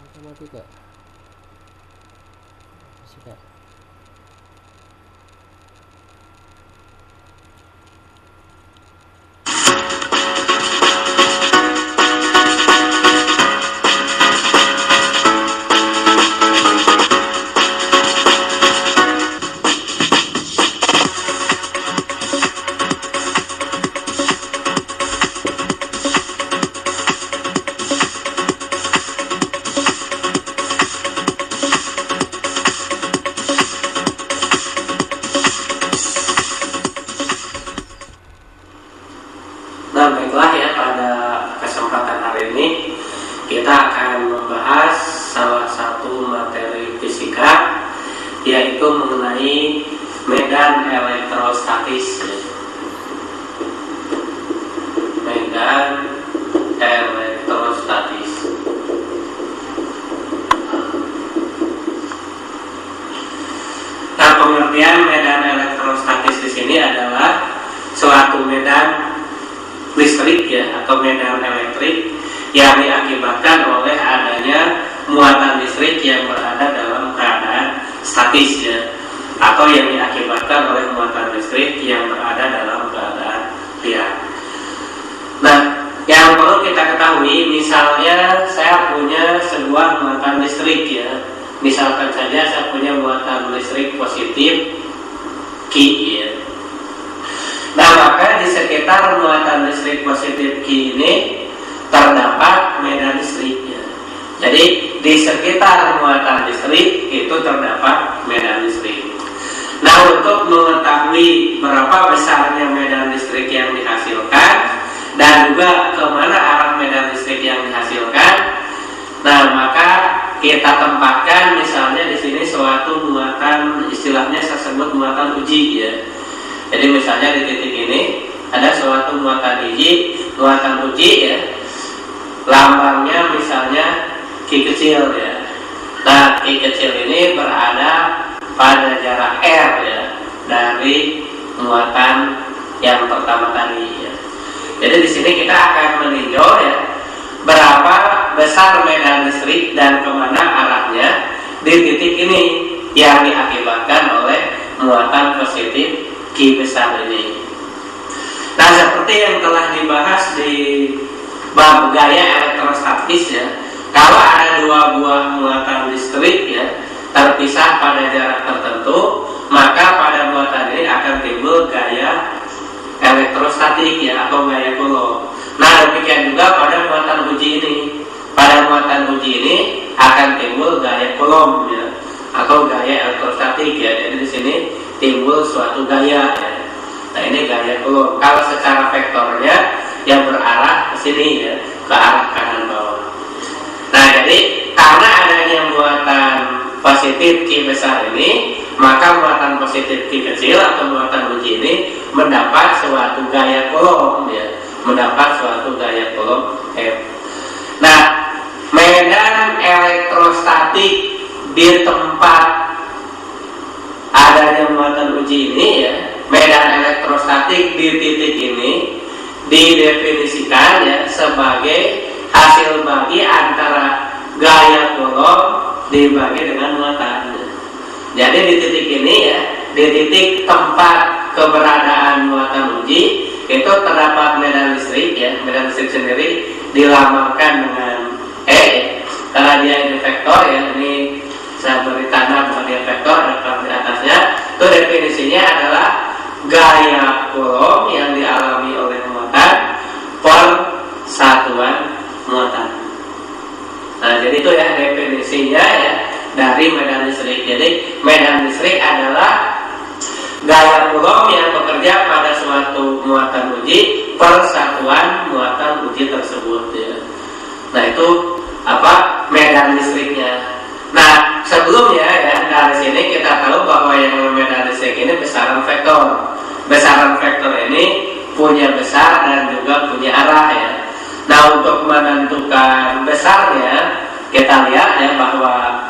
matematika, fisika. Nah, baiklah ya, pada kesempatan hari ini kita akan membahas salah satu materi fisika, yaitu mengenai medan elektrostatis. Medan elektrostatis. Nah, pengertian medan elektrostatis di sini adalah suatu medan listrik ya, atau medan elektrik yang diakibatkan oleh adanya muatan listrik yang berada dalam keadaan statis ya, atau yang diakibatkan oleh muatan listrik yang berada dalam keadaan liar. Nah, yang perlu kita ketahui, misalnya saya punya sebuah muatan listrik ya, misalkan saja saya punya muatan listrik positif Q ya. Nah, maka di sekitar muatan listrik positif Q ini terdapat medan listrik ya. Jadi di sekitar muatan listrik itu terdapat medan listrik. Nah, untuk mengetahui berapa besarnya medan listrik yang dihasilkan dan juga kemana arah medan listrik yang dihasilkan, nah maka kita tempatkan misalnya di sini suatu muatan, istilahnya saya sebut muatan uji ya. Jadi misalnya di titik ini ada suatu muatan uji ya, lambangnya misalnya Q kecil ya. Nah, Q kecil ini berada pada jarak R ya dari muatan yang pertama tadi ya. Jadi di sini kita akan meninjau ya berapa besar medan listrik dan kemana arahnya di titik ini yang diakibatkan oleh muatan positif Q besar ini. Nah, seperti yang telah dibahas di bab gaya elektrostatis ya, kalau ada dua buah muatan listrik ya terpisah pada jarak tertentu, maka pada muatan ini akan timbul gaya elektrostatik ya, atau gaya Coulomb. Nah, demikian juga pada muatan uji ini. Pada muatan uji ini akan timbul gaya Coulomb ya, atau gaya elektrostatik ya. Jadi di sini timbul suatu gaya ya. Nah, ini gaya Coulomb. Kalau secara vektornya yang berarah ke sini ya, ke arah kanan bawah. Nah, jadi karena adanya muatan positif Q besar ini, maka muatan positif Q kecil atau muatan uji ini mendapat suatu gaya Coulomb ya, mendapat suatu gaya Coulomb F. Nah, medan elektrostatik di tempat adanya muatan uji ini ya, medan elektrostatik di titik ini didefinisikan ya sebagai hasil bagi antara gaya Coulomb dibagi dengan muatan. Jadi di titik ini ya, di titik tempat keberadaan muatan uji itu terdapat medan listrik ya, medan listrik sendiri dilambangkan dengan E karena dia ini vektor ya, ini saya beri tanda bahwa dia vektor di atasnya. Itu definisinya adalah gaya Coulomb yang dialami oleh muatan per satuan muatan. Nah, jadi itu ya definisinya ya dari medan listrik. Jadi medan listrik adalah gaya Coulomb yang bekerja pada suatu muatan uji per satuan muatan uji tersebut ya. Nah, itu apa medan listriknya. Nah, sebelumnya ya dari sini kita tahu bahwa yang medan listrik ini besaran vektor. Besaran vektor ini punya besar dan juga punya arah ya. Nah, untuk menentukan besarnya kita lihat ya bahwa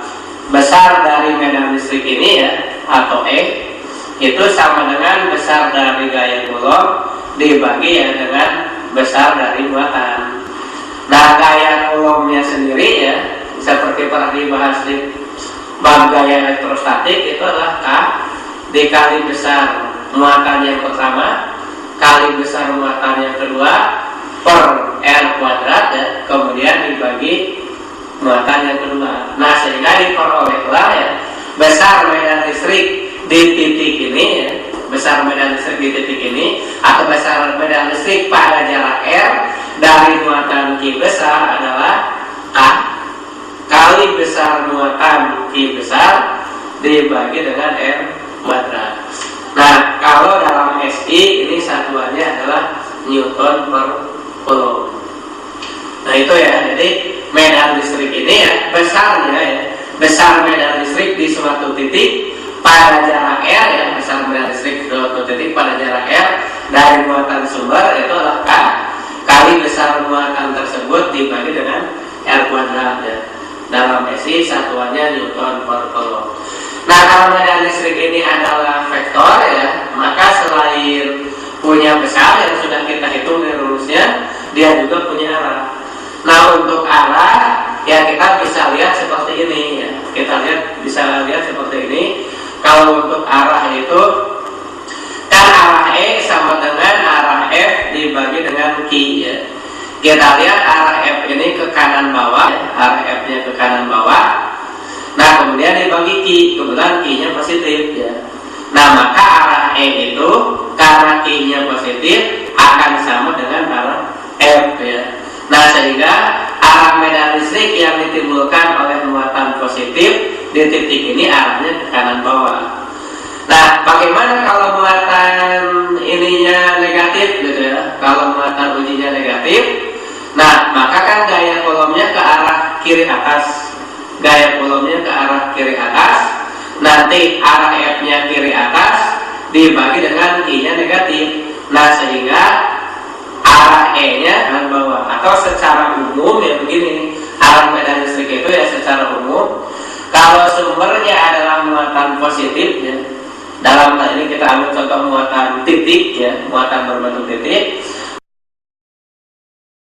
besar dari medan listrik ini ya atau E itu sama dengan besar dari gaya Coulomb dibagi ya dengan besar dari muatan. Nah, gaya Coulombnya sendiri ya, seperti pernah dibahas di bab gaya elektrostatik, itu adalah K dikali besar muatan yang pertama kali besar muatan yang kedua per R kuadrat ya, kemudian dibagi muatan yang kedua. Nah, sehingga diperolehlah ya besar medan listrik di titik ini ya, besar medan listrik di titik ini atau besar medan listrik pada jarak R dari muatan Q besar adalah K kali besar muatan Q besar dibagi dengan R kuadrat. Nah, kalau dalam SI ini satuannya adalah Newton per Coulomb. Nah, itu ya, jadi medan listrik ini ya besarnya ya, besar medan listrik di suatu titik pada jarak R ya, besar medan listrik di suatu titik pada jarak R dari muatan sumber itu adalah K kali besar muatan tersebut dibagi dengan R kuadrat ya. Dalam SI satuannya Newton per Coulomb. Nah, kalau medan listrik ini adalah vektor ya, maka selain punya besar yang sudah kita hitung di rumusnya, dia juga punya arah. Nah, untuk arah ya kita bisa lihat seperti ini ya. Kita bisa lihat seperti ini. Kalau untuk arah itu kan arah E sama dengan arah F dibagi dengan Q ya. Kita lihat arah F ini ke kanan bawah ya. Arah F-nya ke kanan bawah. Nah, kemudian dibagi Q, kebetulan Q-nya positif ya. Nah, maka arah E itu karena Q-nya positif akan sama dengan arah F ya. Nah, sehingga arah medan listrik yang ditimbulkan oleh muatan positif di titik ini arahnya ke kanan bawah. Nah, bagaimana kalau muatan ininya negatif gitu ya? Kalau muatan ujinya negatif, nah maka kan gaya Coulombnya ke arah kiri atas. Gaya Coulombnya ke arah kiri atas, nanti arah F-nya kiri atas dibagi dengan Q-nya negatif. Nah, sehingga arah E-nya kanan bawah. Atau secara umum ya begini, arah medan listrik itu ya secara umum kalau sumbernya adalah muatan positif ya. Dalam hal ini kita ambil contoh muatan titik ya, muatan berbentuk titik.